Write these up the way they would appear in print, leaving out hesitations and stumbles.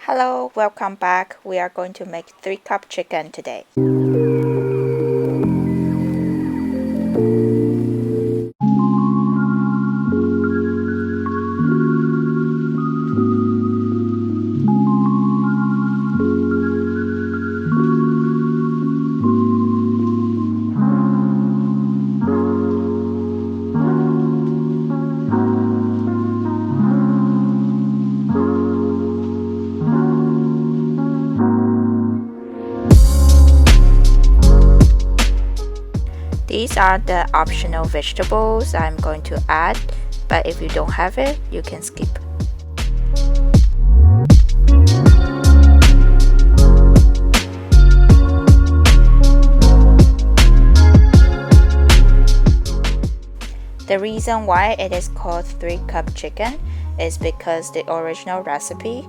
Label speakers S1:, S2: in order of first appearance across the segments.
S1: Hello, welcome back. We are going to make 3-cup chicken today. These are the optional vegetables I'm going to add, but if you don't have it, you can skip. The reason why it is called 3-cup chicken is because the original recipe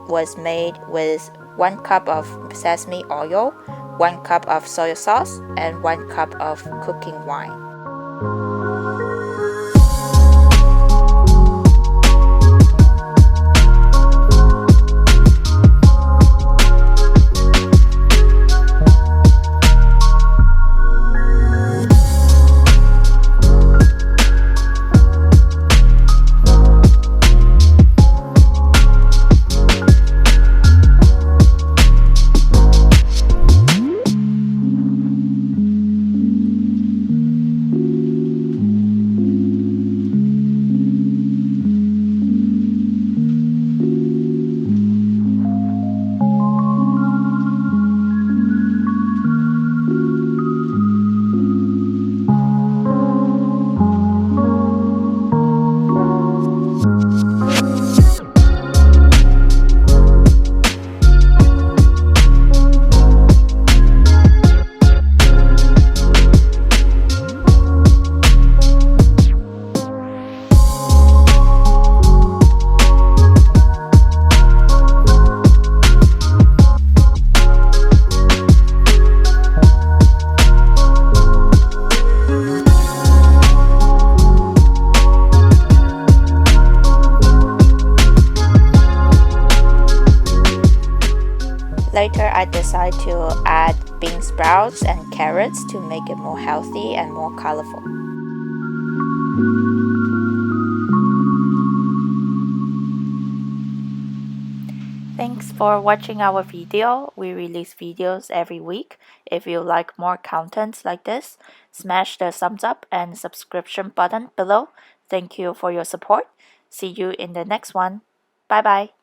S1: was made with 1 cup of sesame oil, 1 cup of soy sauce, and 1 cup of cooking wine. Later, I decided to add bean sprouts and carrots to make it more healthy and more colorful. Thanks for watching our video. We release videos every week. If you like more content like this, smash the thumbs up and subscription button below. Thank you for your support. See you in the next one. Bye bye.